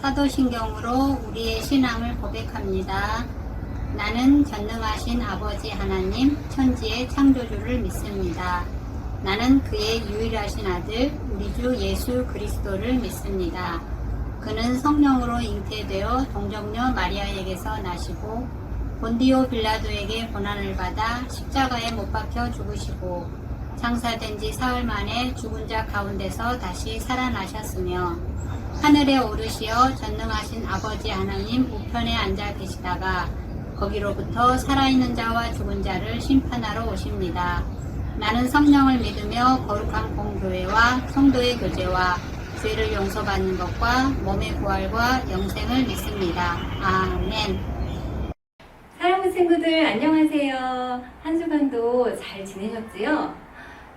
사도신경으로 우리의 신앙을 고백합니다. 나는 전능하신 아버지 하나님, 천지의 창조주를 믿습니다. 나는 그의 유일하신 아들, 우리 주 예수 그리스도를 믿습니다. 그는 성령으로 잉태되어 동정녀 마리아에게서 나시고 본디오 빌라도에게 고난을 받아 십자가에 못 박혀 죽으시고 장사된 지 사흘 만에 죽은 자 가운데서 다시 살아나셨으며 하늘에 오르시어 전능하신 아버지 하나님 우편에 앉아 계시다가 거기로부터 살아있는 자와 죽은 자를 심판하러 오십니다. 나는 성령을 믿으며 거룩한 공교회와 성도의 교제와 죄를 용서받는 것과 몸의 부활과 영생을 믿습니다. 아멘. 사랑하는 친구들 안녕하세요. 한 주간도 잘 지내셨지요?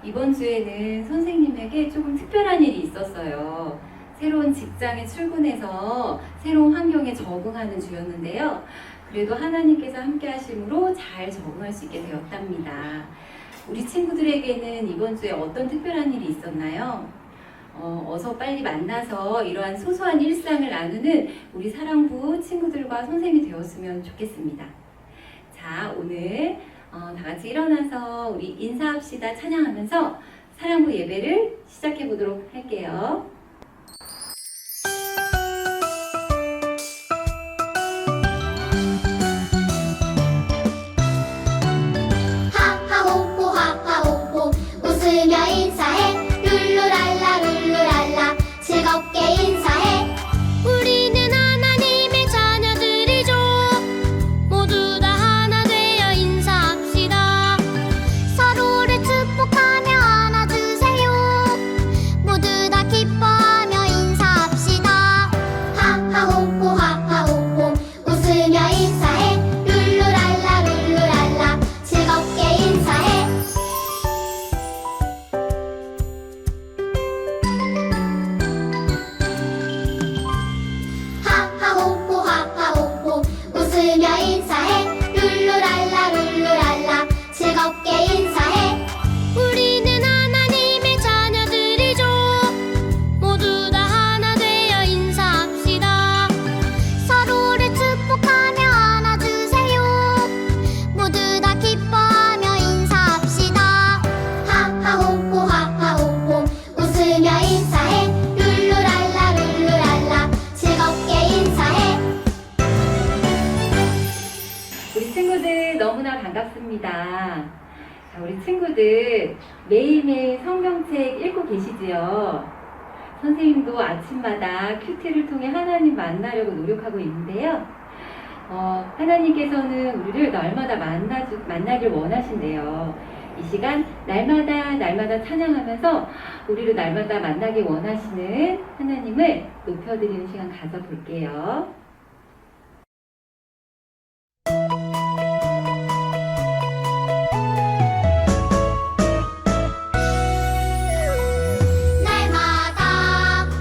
이번 주에는 선생님에게 조금 특별한 일이 있었어요. 새로운 직장에 출근해서 새로운 환경에 적응하는 주였는데요. 그래도 하나님께서 함께 하심으로 잘 적응할 수 있게 되었답니다. 우리 친구들에게는 이번 주에 어떤 특별한 일이 있었나요? 어서 빨리 만나서 이러한 소소한 일상을 나누는 우리 사랑부 친구들과 선생님이 되었으면 좋겠습니다. 자, 오늘 다 같이 일어나서 우리 인사합시다 찬양하면서 사랑부 예배를 시작해 보도록 할게요. 웃으며 인사해 룰루랄라 룰루랄라 즐겁게 인사해 우리는 하나님의 자녀들이죠 모두 다 하나 되어 인사합시다 서로를 축복하며 안아주세요 모두 다 기뻐하며 인사합시다 하하호호 하하호호 웃으며 인사해 룰루랄라 룰루랄라 즐겁게 인사해 웃으며 인사해 룰루랄라 룰루랄라 즐겁게 인사해 우리는 하나님의 자녀들이죠 모두 다 하나 되어 인사합시다 서로를 축복하며 안아주세요 모두 다 기뻐하며 인사합시다 하하호호 하하호호 웃으며 인사해 룰루랄라 룰루랄라 즐겁게 인사해 우리 친구들 너무나 반갑습니다. 자, 우리 친구들 매일매일 성경책 읽고 계시지요? 선생님도 아침마다 큐티를 통해 하나님 만나려고 노력하고 있는데요. 하나님께서는 우리를 날마다 만나길 원하신대요. 이 시간 날마다 찬양하면서 우리를 날마다 만나길 원하시는 하나님을 높여드리는 시간 가져볼게요.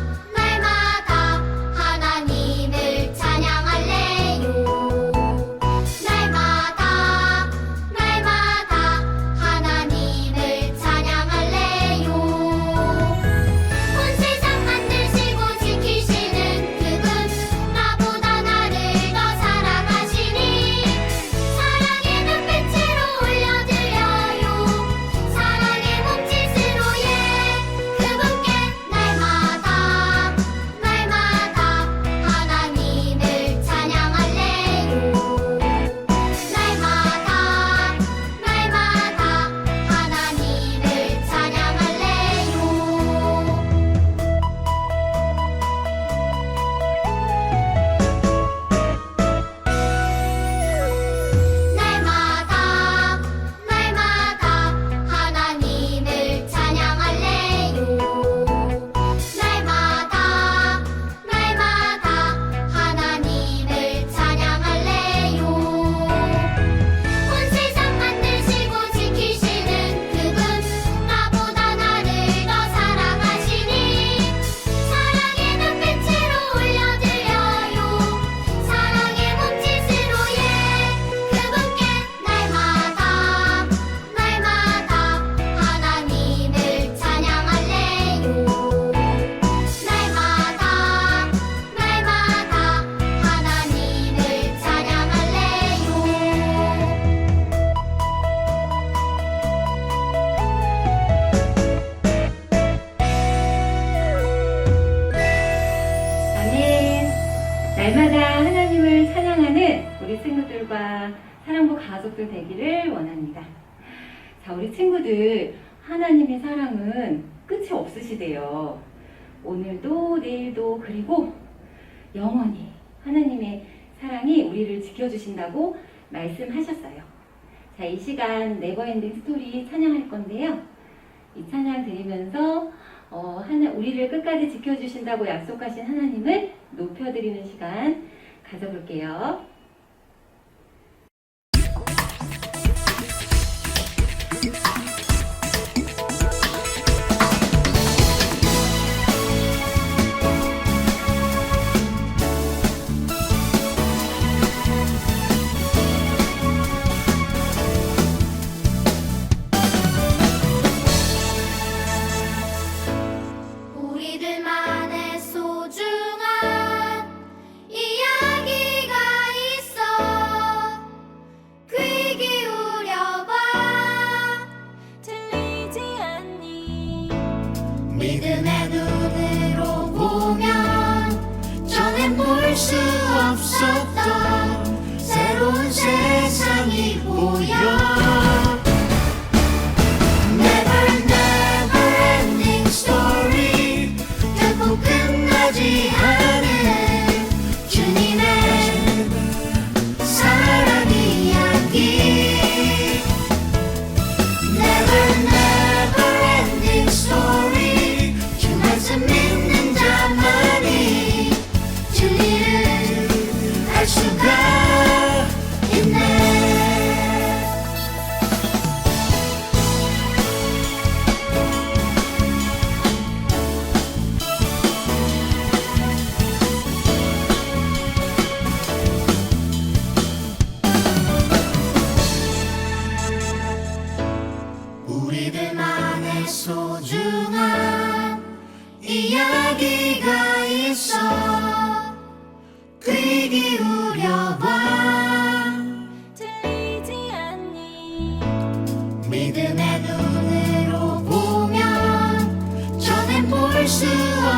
날마다 하나님을 찬양할래요 날마다 하나님을 찬양할래요 온 세상 만드시고 지키시는 그분 나보다 가족들 되기를 원합니다. 자, 우리 친구들, 하나님의 사랑은 끝이 없으시대요. 오늘도 내일도 그리고 영원히 하나님의 사랑이 우리를 지켜주신다고 말씀하셨어요. 자, 이 시간 네버엔딩 스토리 찬양할 건데요. 이 찬양 들으면서 우리를 끝까지 지켜주신다고 약속하신 하나님을 높여드리는 시간 가져볼게요. 우리들만의 소중한 이야기가 있어. 귀 기울여봐. 들리지 않니? 믿음의 눈으로 보면 전엔 볼 수 없었던 새로운 세상이 보여. 끝나지 않은 주님의 사랑 이야기. Never never ending story. 주 말씀 믿는 자만이 진리를 알 수가 있네. 우리들만의 소중한 이야기가 있어. 귀 기울여봐. 들리지 않니? 믿음의 눈으로 보면 전엔 볼 수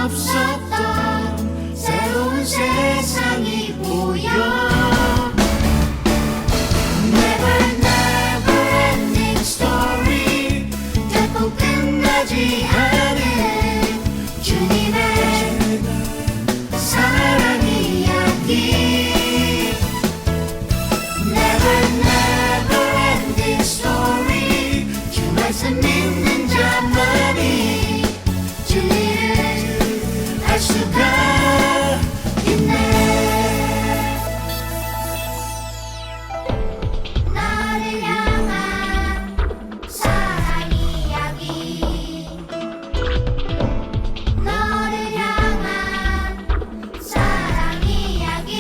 없었던 새로운 세상이 보여. 끝나지 않은 주님의 사랑 이야기. Never never ending story. 주 말씀 믿는 자만이 진리를 알 수가 있네. 나를 향한 사랑 이야기. 너를 향한 사랑 이야기.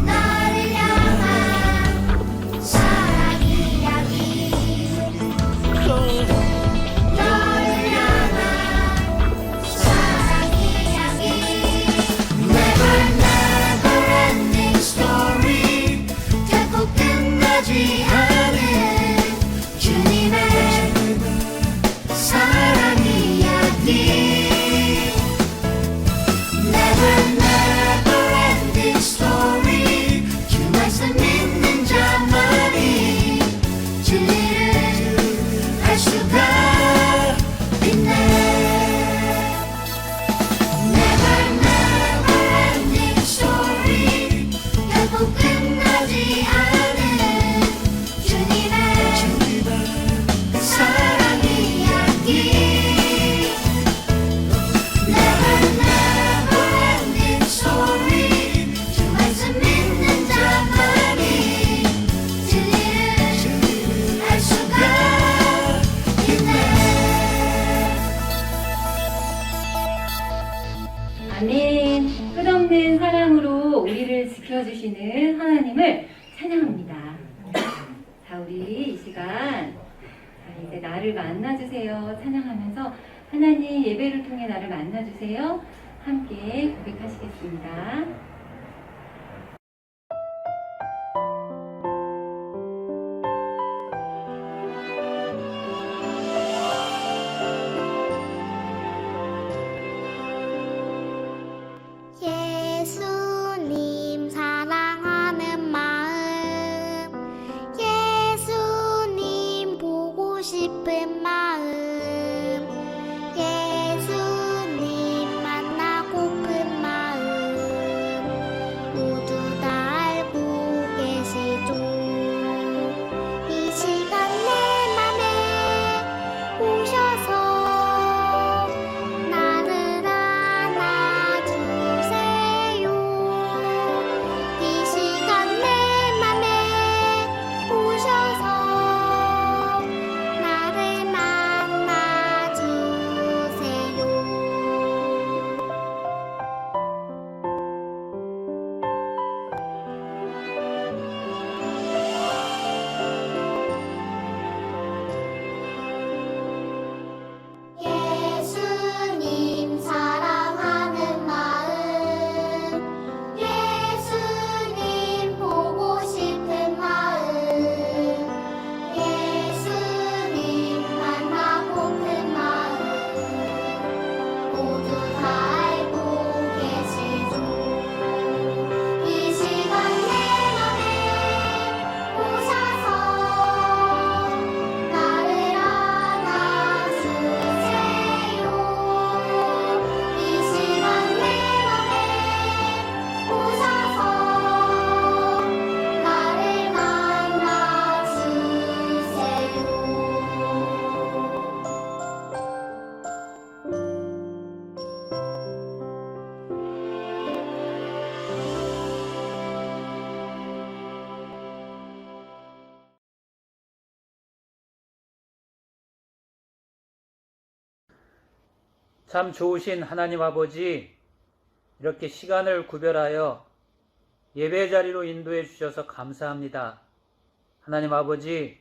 나를 향한 사랑 이야기. 너를 향한 사랑 이야기. Never never ending story. 결코 끝나지 않은 주님의 사랑 이야기. Never never ending story. 주 말씀 믿는 자만이 진리를 알 수가 있네. Never never ending story. 결코 끝나지 않은 주님의 사랑 이야기. Never never ending story. 주 말씀 믿는 자만이 진리를 알 수가 있네. 아멘. 끝없는 사랑으로 우리를 지켜주시는 하나님을 찬양합니다. 자, 우리 이 시간 이제 나를 만나주세요 찬양하면서 하나님 예배를 통해 나를 만나주세요 함께 고백하시겠습니다. 예수님 사랑하는 마음 싶은 마음 예수님 만나고픈 마음 모두 다 알고 계시죠. 이 시간 내 맘에 오셔서 나를 안아주세요. 이 시간 내 맘에 오셔서 나를 만나주세요. 예수님 사랑하는 마음 예수님 보고 싶은 마음 예수님 만나고픈 마음 모두 다 알고 계시죠. 이 시간 내 맘에 오셔서 나를 안아주세요. 이 시간 내 맘에 오셔서 나를 참 좋으신 하나님 아버지, 이렇게 시간을 구별하여 예배 자리로 인도해 주셔서 감사합니다. 하나님 아버지,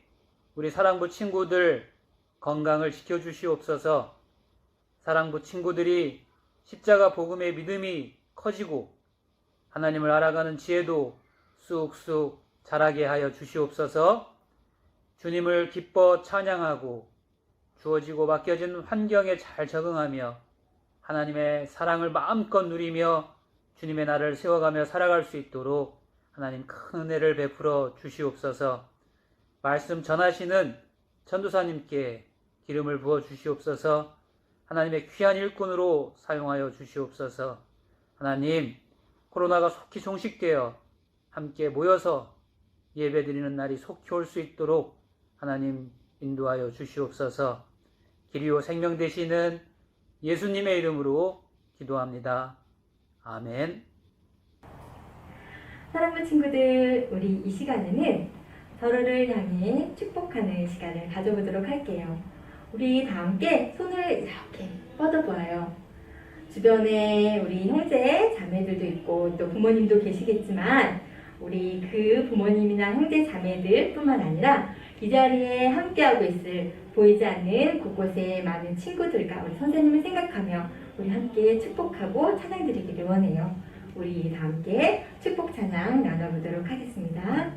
우리 사랑부 친구들 건강을 지켜주시옵소서. 사랑부 친구들이 십자가 복음의 믿음이 커지고 하나님을 알아가는 지혜도 쑥쑥 자라게 하여 주시옵소서. 주님을 기뻐 찬양하고 주어지고 맡겨진 환경에 잘 적응하며 하나님의 사랑을 마음껏 누리며 주님의 나라를 세워가며 살아갈 수 있도록 하나님 큰 은혜를 베풀어 주시옵소서. 말씀 전하시는 전도사님께 기름을 부어 주시옵소서. 하나님의 귀한 일꾼으로 사용하여 주시옵소서. 하나님, 코로나가 속히 종식되어 함께 모여서 예배드리는 날이 속히 올 수 있도록 하나님 인도하여 주시옵소서. 길이요 생명 되시는 예수님의 이름으로 기도합니다. 아멘. 사랑하는 친구들, 우리 이 시간에는 서로를 향해 축복하는 시간을 가져보도록 할게요. 우리 다 함께 손을 이렇게 뻗어보아요. 주변에 우리 형제, 자매들도 있고 또 부모님도 계시겠지만 우리 그 부모님이나 형제, 자매들 뿐만 아니라 이 자리에 함께하고 있을 보이지 않는 곳곳에 많은 친구들과 우리 선생님을 생각하며 우리 함께 축복하고 찬양드리기를 원해요. 우리 다 함께 축복 찬양 나눠보도록 하겠습니다.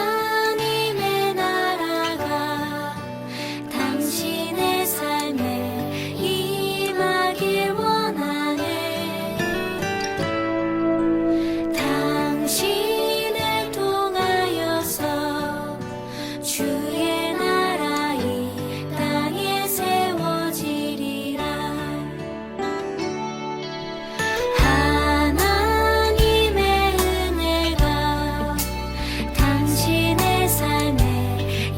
하나님의 나라가 당신의 삶에 임하길 원하네. 당신을 통하여서 주의 나라 이 땅에 세워지리라. 하나님의 은혜가 당신의 삶에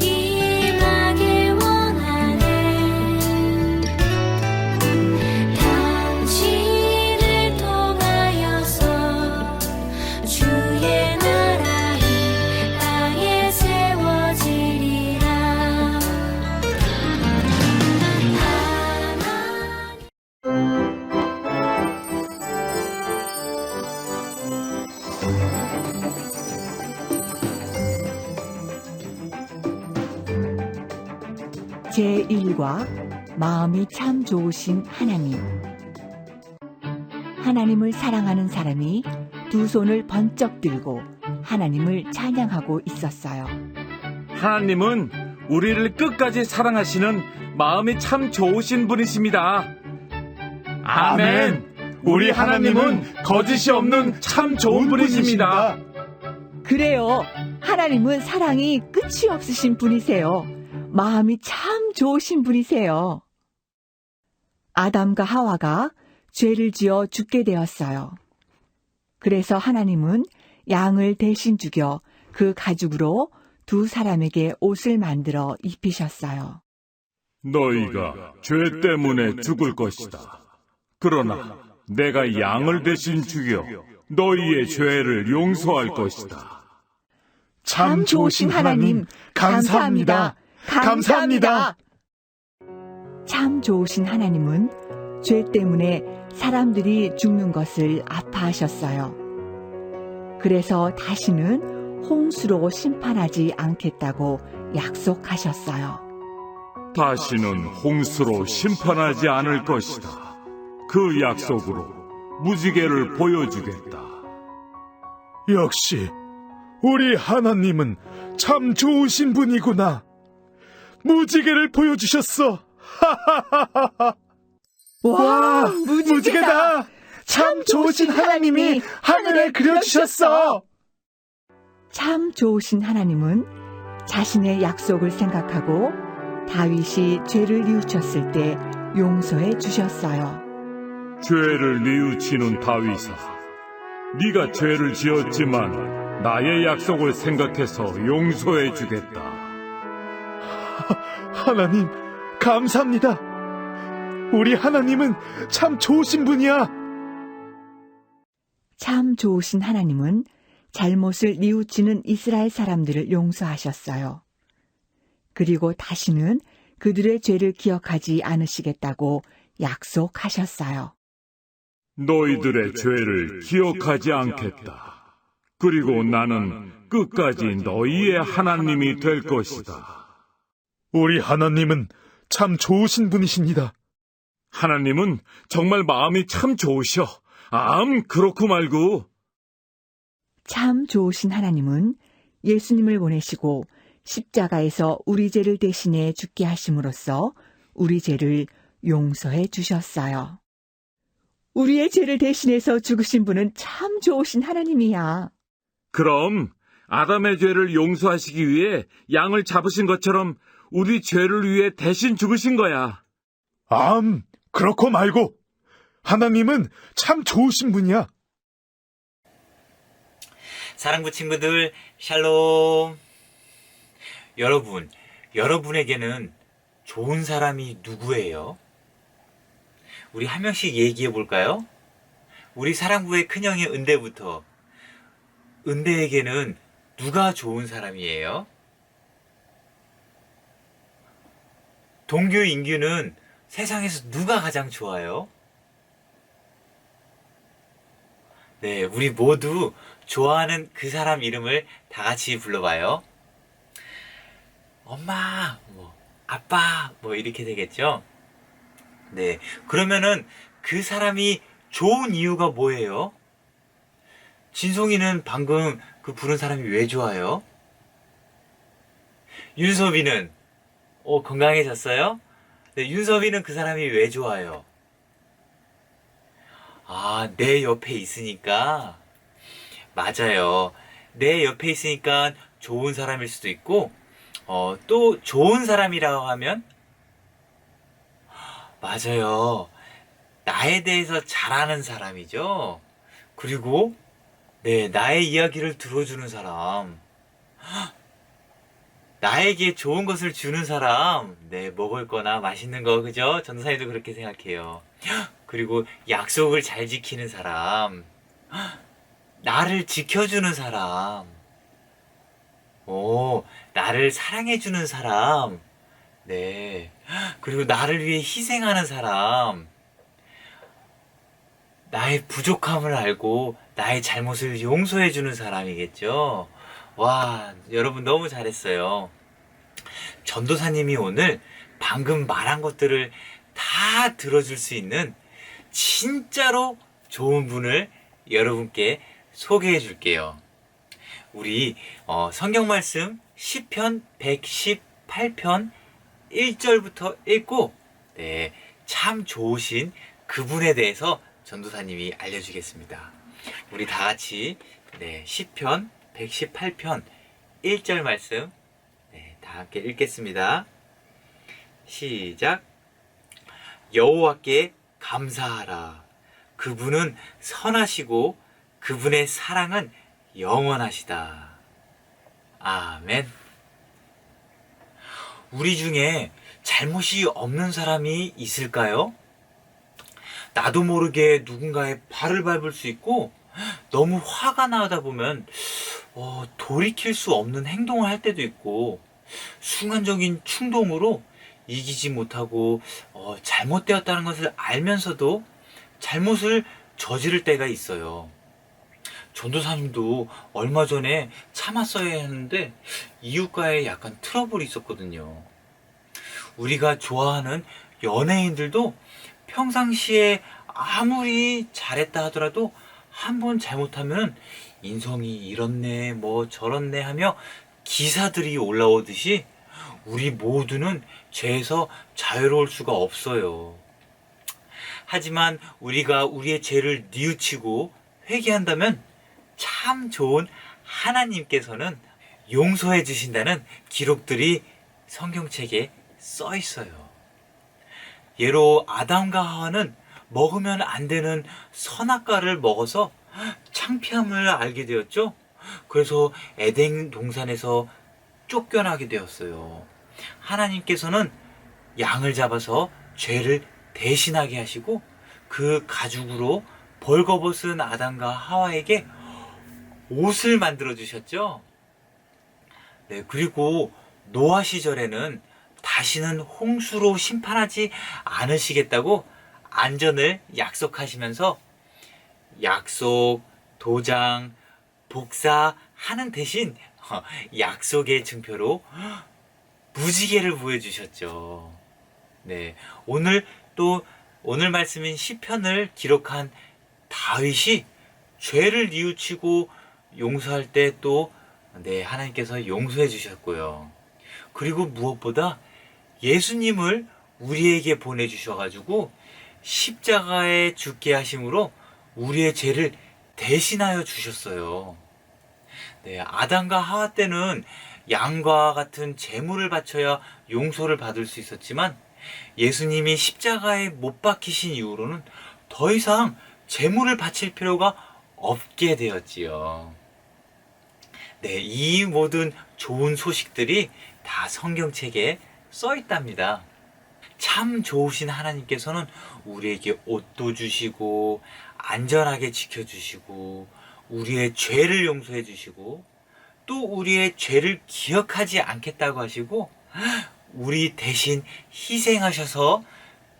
임하길 원하네. 당신을 통하여서 주의 나라 이 땅에 세워지리라. 제1과 마음이 참 좋으신 하나님. 하나님을 사랑하는 사람이 두 손을 번쩍 들고 하나님을 찬양하고 있었어요. 하나님은 우리를 끝까지 사랑하시는 마음이 참 좋으신 분이십니다. 아멘. 우리 하나님은 거짓이 없는 참 좋은 분이십니다. 그래요. 하나님은 사랑이 끝이 없으신 분이세요. 마음이 참 좋으신 분이세요. 아담과 하와가 죄를 지어 죽게 되었어요. 그래서 하나님은 양을 대신 죽여 그 가죽으로 두 사람에게 옷을 만들어 입히셨어요. 너희가 죄 때문에 죽을 것이다. 그러나 내가 양을 대신 죽여 너희의 죄를 용서할 것이다. 참 좋으신 하나님, 감사합니다. 감사합니다. 참 좋으신 하나님은 죄 때문에 사람들이 죽는 것을 아파하셨어요. 그래서 다시는 홍수로 심판하지 않겠다고 약속하셨어요. 다시는 홍수로 심판하지 않을 것이다. 그 약속으로 무지개를 보여주겠다. 역시 우리 하나님은 참 좋으신 분이구나. 무지개를 보여주셨어. 와, 무지개다. 참 좋으신 하나님이 하늘에 그려주셨어. 참 좋으신 하나님은 자신의 약속을 생각하고 다윗이 죄를 뉘우쳤을 때 용서해 주셨어요. 죄를 뉘우치는 다윗아, 네가 죄를 지었지만 나의 약속을 생각해서 용서해 주겠다. 하나님, 감사합니다. 우리 하나님은 참 좋으신 분이야. 참 좋으신 하나님은 잘못을 뉘우치는 이스라엘 사람들을 용서하셨어요. 그리고 다시는 그들의 죄를 기억하지 않으시겠다고 약속하셨어요. 너희들의 죄를 기억하지 않겠다. 그리고 나는 끝까지 너희의 하나님이 될 것이다. 우리 하나님은 참 좋으신 분이십니다. 하나님은 정말 마음이 참 좋으셔. 그렇고 말고. 참 좋으신 하나님은 예수님을 보내시고 십자가에서 우리 죄를 대신해 죽게 하심으로써 우리 죄를 용서해 주셨어요. 우리의 죄를 대신해서 죽으신 분은 참 좋으신 하나님이야. 그럼 아담의 죄를 용서하시기 위해 양을 잡으신 것처럼 우리 죄를 위해 대신 죽으신 거야. 그렇고 말고. 하나님은 참 좋으신 분이야. 사랑부 친구들, 샬롬. 여러분에게는 좋은 사람이 누구예요? 우리 한 명씩 얘기해 볼까요? 우리 사랑부의 큰형의 은대부터. 은대에게는 누가 좋은 사람이에요? 동규, 인규는 세상에서 누가 가장 좋아요? 네, 우리 모두 좋아하는 그 사람 이름을 다 같이 불러봐요. 엄마, 아빠, 이렇게 되겠죠? 네, 그러면은 그 사람이 좋은 이유가 뭐예요? 진송이는 방금 그 부른 사람이 왜 좋아요? 윤섭이는 건강해졌어요? 네, 윤섭이는 그 사람이 왜 좋아요? 내 옆에 있으니까. 맞아요. 내 옆에 있으니까 좋은 사람일 수도 있고, 또 좋은 사람이라고 하면, 맞아요. 나에 대해서 잘 아는 사람이죠. 그리고 네, 나의 이야기를 들어주는 사람, 나에게 좋은 것을 주는 사람, 네, 먹을 거나 맛있는 거, 그죠? 전도사님도 그렇게 생각해요. 그리고 약속을 잘 지키는 사람, 나를 지켜주는 사람, 나를 사랑해주는 사람, 네, 그리고 나를 위해 희생하는 사람, 나의 부족함을 알고 나의 잘못을 용서해주는 사람이겠죠. 와, 여러분 너무 잘했어요. 전도사님이 오늘 방금 말한 것들을 다 들어줄 수 있는 진짜로 좋은 분을 여러분께 소개해 줄게요. 우리 성경 말씀 시편 118편 1절부터 읽고 네, 참 좋으신 그분에 대해서 전도사님이 알려주겠습니다. 우리 다 같이 시편 118편 1절 말씀 다 함께 읽겠습니다. 시작. 여호와께 감사하라. 그분은 선하시고 그분의 사랑은 영원하시다. 아멘. 우리 중에 잘못이 없는 사람이 있을까요? 나도 모르게 누군가의 발을 밟을 수 있고 너무 화가 나다 보면 돌이킬 수 없는 행동을 할 때도 있고 순간적인 충동으로 이기지 못하고 잘못되었다는 것을 알면서도 잘못을 저지를 때가 있어요. 전도사님도 얼마 전에 참았어야 했는데 이웃과의 약간 트러블이 있었거든요. 우리가 좋아하는 연예인들도 평상시에 아무리 잘했다 하더라도 한 번 잘못하면 인성이 이렇네 뭐 저렇네 하며 기사들이 올라오듯이 우리 모두는 죄에서 자유로울 수가 없어요. 하지만 우리가 우리의 죄를 뉘우치고 회개한다면 참 좋은 하나님께서는 용서해 주신다는 기록들이 성경책에 써 있어요. 예로 아담과 하와는 먹으면 안 되는 선악과를 먹어서 창피함을 알게 되었죠. 그래서 에덴 동산에서 쫓겨나게 되었어요. 하나님께서는 양을 잡아서 죄를 대신하게 하시고 그 가죽으로 벌거벗은 아담과 하와에게 옷을 만들어 주셨죠. 그리고 노아 시절에는 다시는 홍수로 심판하지 않으시겠다고 안전을 약속하시면서 약속, 도장, 복사하는 대신 약속의 증표로 무지개를 보여주셨죠. 오늘 말씀인 시편을 기록한 다윗이 죄를 뉘우치고 용서할 때 또 하나님께서 용서해 주셨고요. 그리고 무엇보다 예수님을 우리에게 보내주셔가지고 십자가에 죽게 하심으로 우리의 죄를 대신하여 주셨어요. 아담과 하와 때는 양과 같은 제물을 바쳐야 용서를 받을 수 있었지만 예수님이 십자가에 못 박히신 이후로는 더 이상 제물을 바칠 필요가 없게 되었지요. 이 모든 좋은 소식들이 다 성경책에 써 있답니다. 참 좋으신 하나님께서는 우리에게 옷도 주시고 안전하게 지켜주시고 우리의 죄를 용서해 주시고 또 우리의 죄를 기억하지 않겠다고 하시고 우리 대신 희생하셔서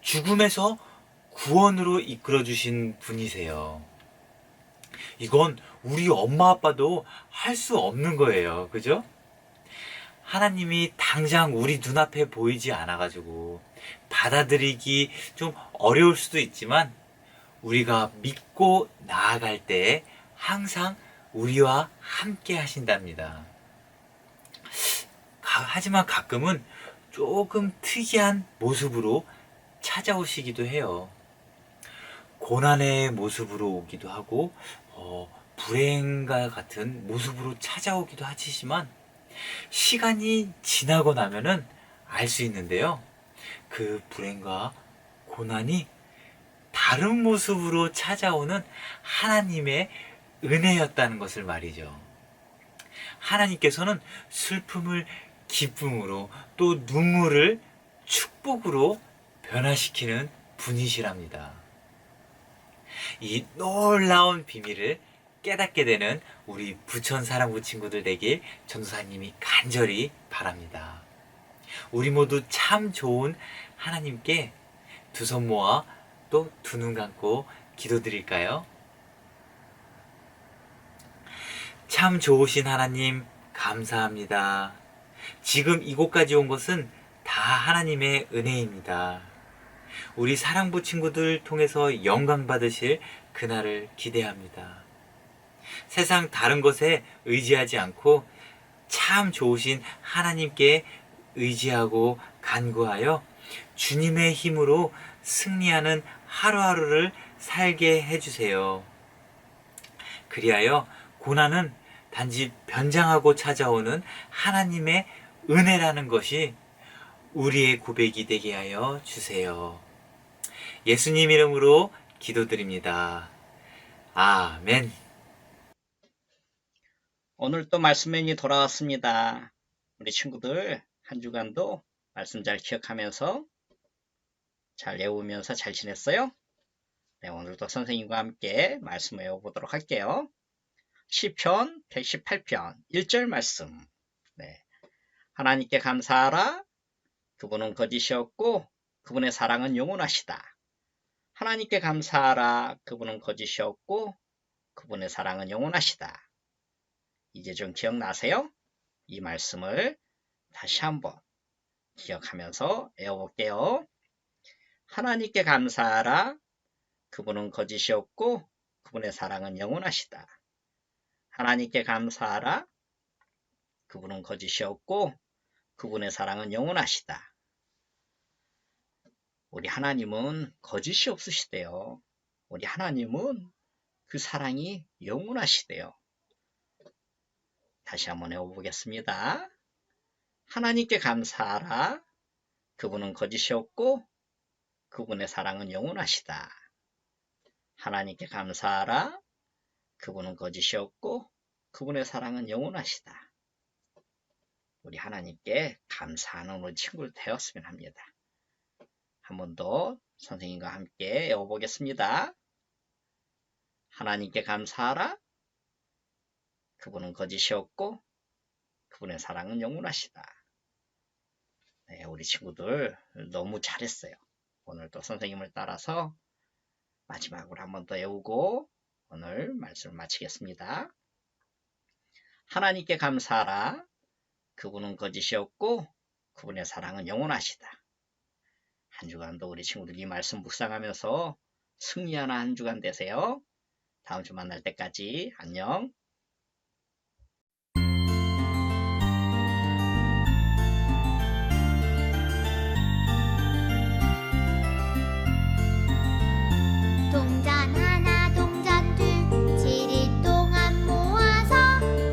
죽음에서 구원으로 이끌어 주신 분이세요. 이건 우리 엄마 아빠도 할 수 없는 거예요. 그죠? 하나님이 당장 우리 눈앞에 보이지 않아가지고 받아들이기 좀 어려울 수도 있지만 우리가 믿고 나아갈 때 항상 우리와 함께 하신답니다. 하지만 가끔은 조금 특이한 모습으로 찾아오시기도 해요. 고난의 모습으로 오기도 하고 불행과 같은 모습으로 찾아오기도 하지만 시간이 지나고 나면은 알 수 있는데요. 그 불행과 고난이 다른 모습으로 찾아오는 하나님의 은혜였다는 것을 말이죠. 하나님께서는 슬픔을 기쁨으로 또 눈물을 축복으로 변화시키는 분이시랍니다. 이 놀라운 비밀을 깨닫게 되는 우리 부천 사랑부 친구들 되길 전도사님이 간절히 바랍니다. 우리 모두 참 좋은 하나님께 두 손 모아 또 두 눈 감고 기도드릴까요? 참 좋으신 하나님 감사합니다. 지금 이곳까지 온 것은 다 하나님의 은혜입니다. 우리 사랑부 친구들 통해서 영광 받으실 그날을 기대합니다. 세상 다른 것에 의지하지 않고 참 좋으신 하나님께 의지하고 간구하여 주님의 힘으로 승리하는 하루하루를 살게 해주세요. 그리하여 고난은 단지 변장하고 찾아오는 하나님의 은혜라는 것이 우리의 고백이 되게 하여 주세요. 예수님 이름으로 기도드립니다. 아멘. 오늘 또 말씀맨이 돌아왔습니다. 우리 친구들 한 주간도 말씀 잘 기억하면서 잘 외우면서 잘 지냈어요? 네, 오늘도 선생님과 함께 말씀 외워보도록 할게요. 시편 118편 1절 말씀. 네. 하나님께 감사하라. 그분은 거짓이 없고 그분의 사랑은 영원하시다. 하나님께 감사하라. 그분은 거짓이 없고 그분의 사랑은 영원하시다. 이제 좀 기억나세요? 이 말씀을 다시 한번 기억하면서 외워볼게요. 하나님께 감사하라. 그분은 거짓이 없고 그분의 사랑은 영원하시다. 하나님께 감사하라. 그분은 거짓이 없고 그분의 사랑은 영원하시다. 우리 하나님은 거짓이 없으시대요. 우리 하나님은 그 사랑이 영원하시대요. 다시 한번 해보겠습니다. 하나님께 감사하라. 그분은 거짓이 없고 그분의 사랑은 영원하시다. 하나님께 감사하라. 그분은 거짓이 없고 그분의 사랑은 영원하시다. 우리 하나님께 감사하는 우리 친구들 되었으면 합니다. 한 번 더 선생님과 함께 외워보겠습니다. 하나님께 감사하라. 그분은 거짓이 없고 그분의 사랑은 영원하시다. 네, 우리 친구들 너무 잘했어요. 오늘도 선생님을 따라서 마지막으로 한 번 더 외우고 오늘 말씀을 마치겠습니다. 하나님께 감사하라. 그분은 거짓이 없고 그분의 사랑은 영원하시다. 한 주간도 우리 친구들 이 말씀 묵상하면서 승리하는 한 주간 되세요. 다음 주 만날 때까지 안녕. 동전 하나 동전 둘 7일 동안 모아서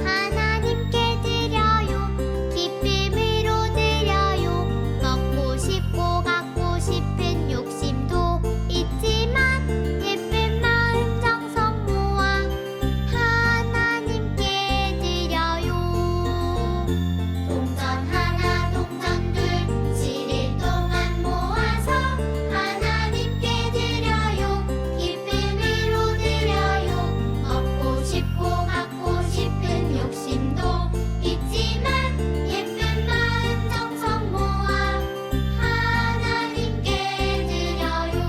하나님께 드려요. 기쁨으로 드려요. 먹고 싶고 갖고 싶은 욕심도 있지만 예쁜 마음 정성 모아 하나님께 드려요. 동전 하나 동전 둘 7일 동안 모아서 하나님께 드려요. 기쁨으로 드려요. 먹고 싶고 갖고 싶은 욕심도 있지만 예쁜 마음 정성 모아 하나님께 드려요.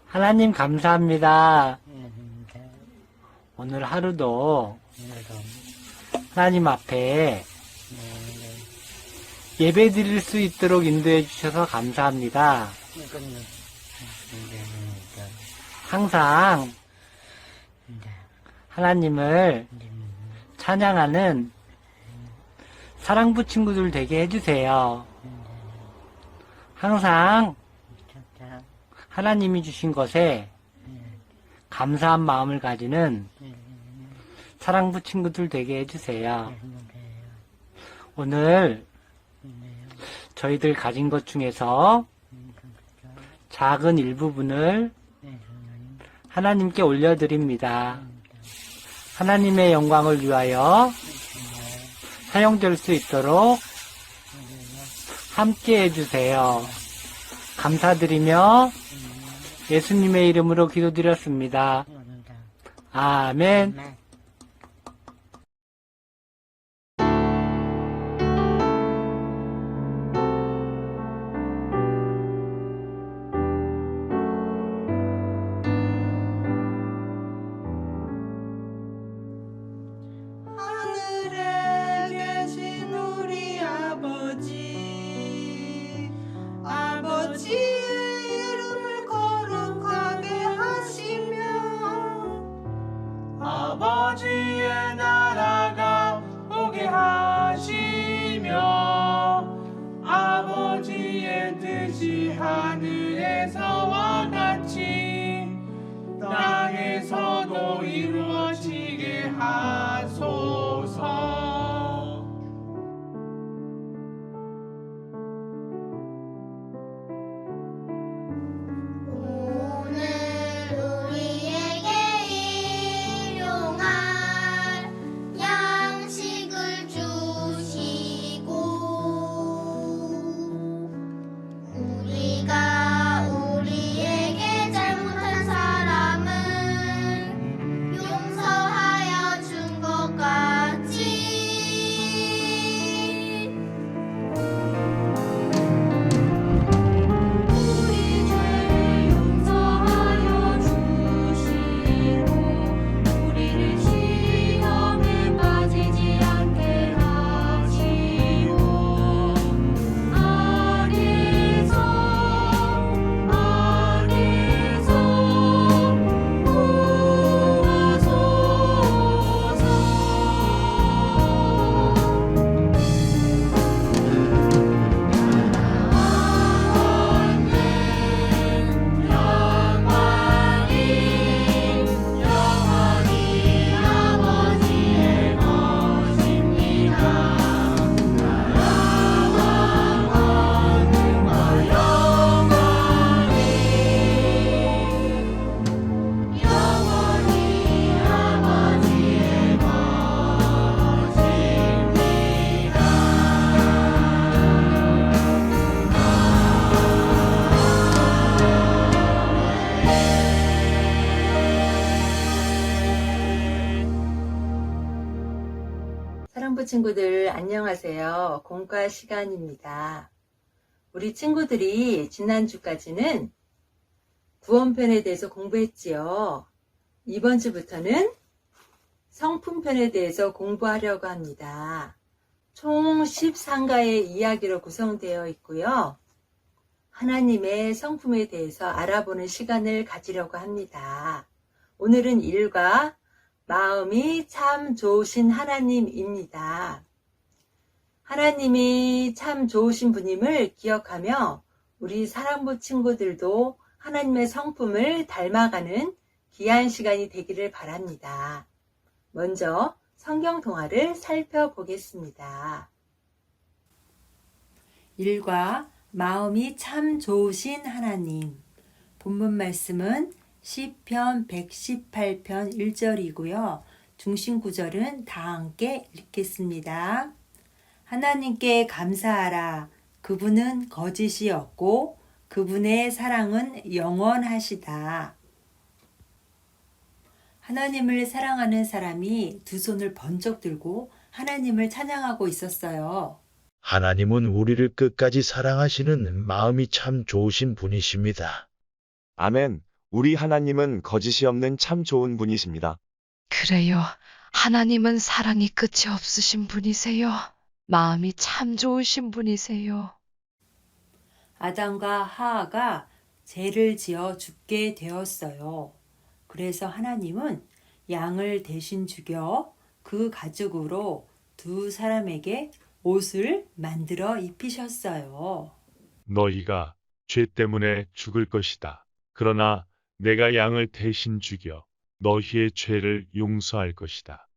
하나님 감사합니다. 오늘 하루도 하나님 앞에 예배 드릴 수 있도록 인도해 주셔서 감사합니다. 항상 하나님을 찬양하는 사랑부 친구들 되게 해주세요. 항상 하나님이 주신 것에 감사한 마음을 가지는 사랑부 친구들 되게 해주세요. 오늘 저희들 가진 것 중에서 작은 일부분을 하나님께 올려드립니다. 하나님의 영광을 위하여 사용될 수 있도록 함께 해주세요. 감사드리며 예수님의 이름으로 기도드렸습니다. 아멘. 하늘에 계신 우리 아버지 아버지의 이름을 거룩하게 하시며 아버지의 나라가 오게 하시며 아버지의 뜻이 하늘에서와 같이 땅에서도 이루어지게 하소서. 오늘 우리에게 일용할 양식을 주시고 우리가 우리에게 잘못한 사람은 용서하여 준 것 같이 우리 죄를 용서하여 주시고 우리를 시험에 빠지지 않게 하시고 악에서 사랑부 친구들 안녕하세요. 공과 시간입니다. 우리 친구들이 지난주까지는 구원편에 대해서 공부했지요. 이번 주부터는 성품편에 대해서 공부하려고 합니다. 총 13가의 이야기로 구성되어 있고요. 하나님의 성품에 대해서 알아보는 시간을 가지려고 합니다. 오늘은 1과 마음이 참 좋으신 하나님입니다. 하나님이 참 좋으신 분임을 기억하며 우리 사랑부 친구들도 하나님의 성품을 닮아가는 귀한 시간이 되기를 바랍니다. 먼저 성경 동화를 살펴보겠습니다. 1과 마음이 참 좋으신 하나님. 본문 말씀은 시편 118편 1절이고요. 중심 구절은 다 함께 읽겠습니다. 하나님께 감사하라. 그분은 거짓이 없고 그분의 사랑은 영원하시다. 하나님을 사랑하는 사람이 두 손을 번쩍 들고 하나님을 찬양하고 있었어요. 하나님은 우리를 끝까지 사랑하시는 마음이 참 좋으신 분이십니다. 아멘. 우리 하나님은 거짓이 없는 참 좋은 분이십니다. 그래요. 하나님은 사랑이 끝이 없으신 분이세요. 마음이 참 좋으신 분이세요. 아담과 하하가 죄를 지어 죽게 되었어요. 그래서 하나님은 양을 대신 죽여 그 가죽으로 두 사람에게 옷을 만들어 입히셨어요. 너희가 죄 때문에 죽을 것이다. 그러나 내가 양을 대신 죽여 너희의 죄를 용서할 것이다.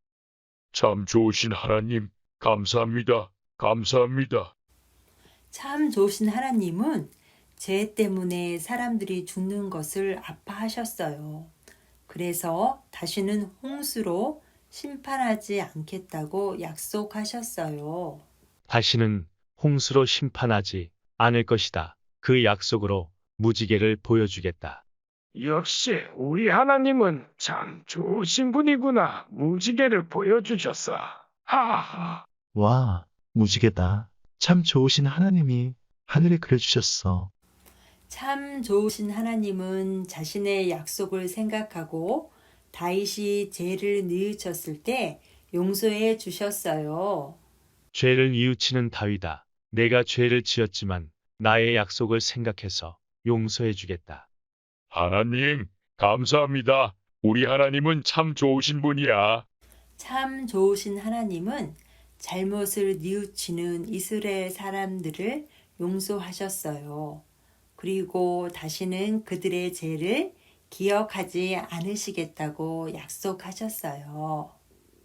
참 좋으신 하나님, 감사합니다. 감사합니다. 참 좋으신 하나님은 죄 때문에 사람들이 죽는 것을 아파하셨어요. 그래서 다시는 홍수로 심판하지 않겠다고 약속하셨어요. 다시는 홍수로 심판하지 않을 것이다. 그 약속으로 무지개를 보여주겠다. 역시 우리 하나님은 참 좋으신 분이구나. 무지개를 보여주셨어. 하하. 와, 무지개다. 참 좋으신 하나님이 하늘에 그려주셨어. 참 좋으신 하나님은 자신의 약속을 생각하고 다윗이 죄를 뉘우쳤을 때 용서해 주셨어요. 죄를 뉘우치는 다윗아, 내가 죄를 지었지만 나의 약속을 생각해서 용서해 주겠다. 하나님, 감사합니다. 우리 하나님은 참 좋으신 분이야. 참 좋으신 하나님은 잘못을 뉘우치는 이스라엘 사람들을 용서하셨어요. 그리고 다시는 그들의 죄를 기억하지 않으시겠다고 약속하셨어요.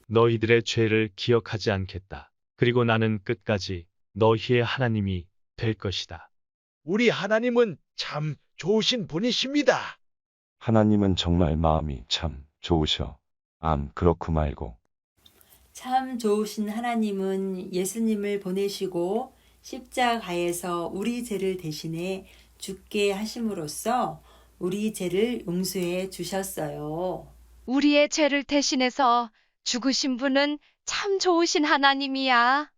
너희들의 죄를 기억하지 않겠다. 그리고 나는 끝까지 너희의 하나님이 될 것이다. 우리 하나님은 참 좋으신 분이십니다. 하나님은 정말 마음이 참 좋으셔. 그렇고 말고. 참 좋으신 하나님은 예수님을 보내시고 십자가에서 우리 죄를 대신해 죽게 하심으로써 우리 죄를 용서해 주셨어요. 우리의 죄를 대신해서 죽으신 분은 참 좋으신 하나님이야.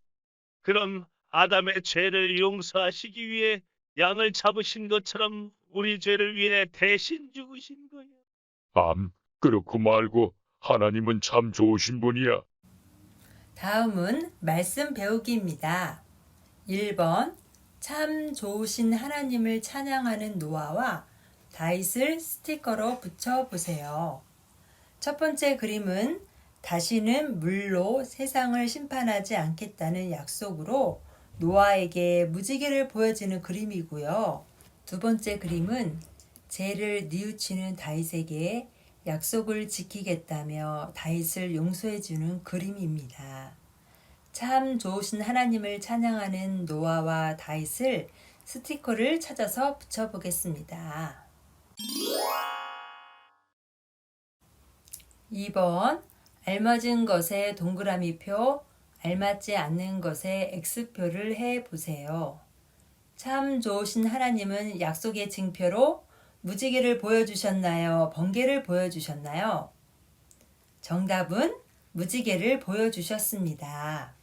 그럼 아담의 죄를 용서하시기 위해 양을 잡으신 것처럼 우리 죄를 위해 대신 죽으신 거야. 그렇고 말고 하나님은 참 좋으신 분이야. 다음은 말씀 배우기입니다. 1번 참 좋으신 하나님을 찬양하는 노아와 다윗을 스티커로 붙여보세요. 첫 번째 그림은 다시는 물로 세상을 심판하지 않겠다는 약속으로 노아에게 무지개를 보여주는 그림이고요. 두 번째 그림은 죄를 뉘우치는 다윗에게 약속을 지키겠다며 다윗을 용서해주는 그림입니다. 참 좋으신 하나님을 찬양하는 노아와 다윗을 스티커를 찾아서 붙여보겠습니다. 2번 알맞은 것에 동그라미표, 알맞지 않는 것에 X표를 해보세요. 참 좋으신 하나님은 약속의 징표로 무지개를 보여주셨나요? 번개를 보여주셨나요? 정답은 무지개를 보여주셨습니다.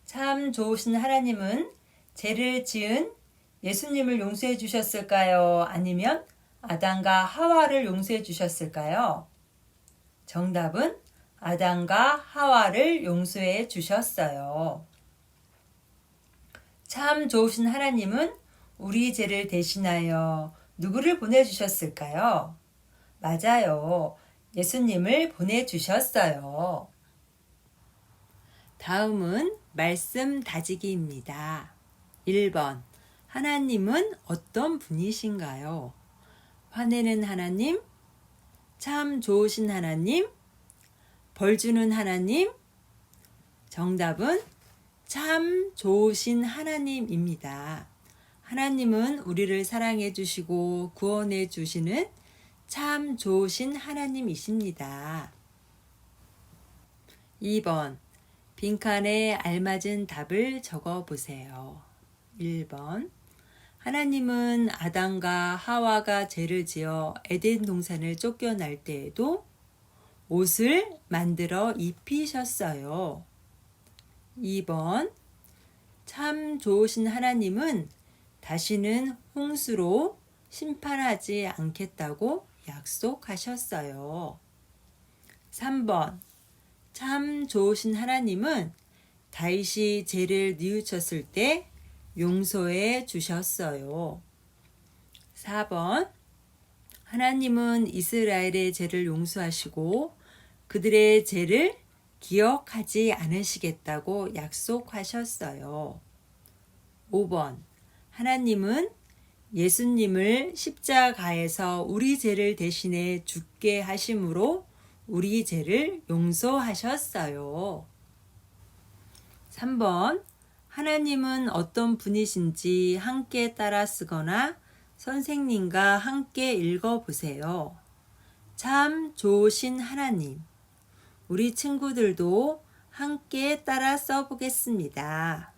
참 좋으신 하나님은 죄를 지은 예수님을 용서해 주셨을까요? 아니면 아담과 하와를 용서해 주셨을까요? 정답은 아담과 하와를 용서해 주셨어요. 참 좋으신 하나님은 우리 죄를 대신하여 누구를 보내주셨을까요? 맞아요. 예수님을 보내주셨어요. 다음은 말씀 다지기입니다. 1번 하나님은 어떤 분이신가요? 화내는 하나님, 참 좋으신 하나님, 벌 주는 하나님. 정답은 참 좋으신 하나님입니다. 하나님은 우리를 사랑해 주시고 구원해 주시는 참 좋으신 하나님이십니다. 2번 빈칸에 알맞은 답을 적어 보세요. 1번 하나님은 아담과 하와가 죄를 지어 에덴 동산을 쫓겨날 때에도 옷을 만들어 입히셨어요. 2번 참 좋으신 하나님은 다시는 홍수로 심판하지 않겠다고 약속하셨어요. 3번 참 좋으신 하나님은 다윗이 죄를 뉘우쳤을 때 용서해 주셨어요. 4번 하나님은 이스라엘의 죄를 용서하시고 그들의 죄를 기억하지 않으시겠다고 약속하셨어요. 5번 하나님은 예수님을 십자가에서 우리 죄를 대신해 죽게 하심으로 우리 죄를 용서하셨어요. 3번 하나님은 어떤 분이신지 함께 따라 쓰거나 선생님과 함께 읽어보세요. 참 좋으신 하나님. 우리 친구들도 함께 따라 써보겠습니다.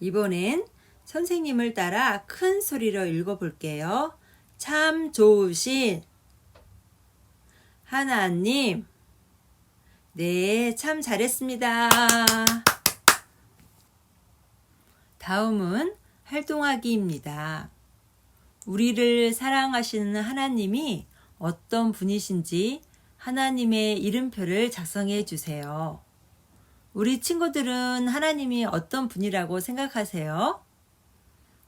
이번엔 선생님을 따라 큰 소리로 읽어볼게요. 참 좋으신 하나님. 네, 참 잘했습니다. 다음은 활동하기입니다. 우리를 사랑하시는 하나님이 어떤 분이신지 하나님의 이름표를 작성해 주세요. 우리 친구들은 하나님이 어떤 분이라고 생각하세요?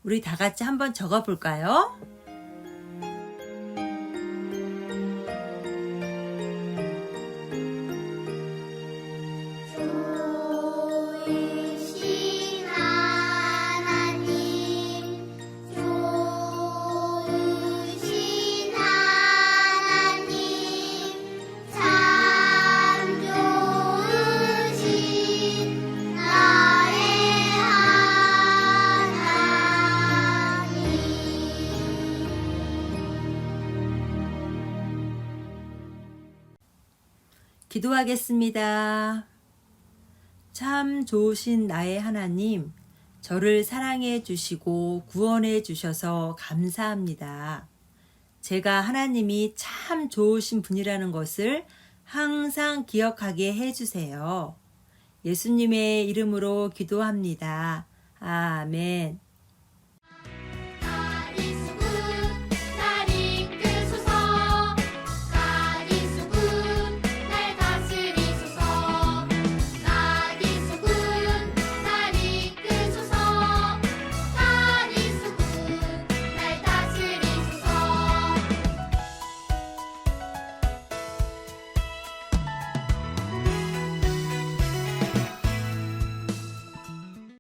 우리 다 같이 한번 적어 볼까요? 좋으신 하나님, 좋으신 하나님, 참 좋으신 나의 하나님. 기도하겠습니다. 참 좋으신 나의 하나님, 저를 사랑해 주시고 구원해 주셔서 감사합니다. 제가 하나님이 참 좋으신 분이라는 것을 항상 기억하게 해 주세요. 예수님의 이름으로 기도합니다. 아멘.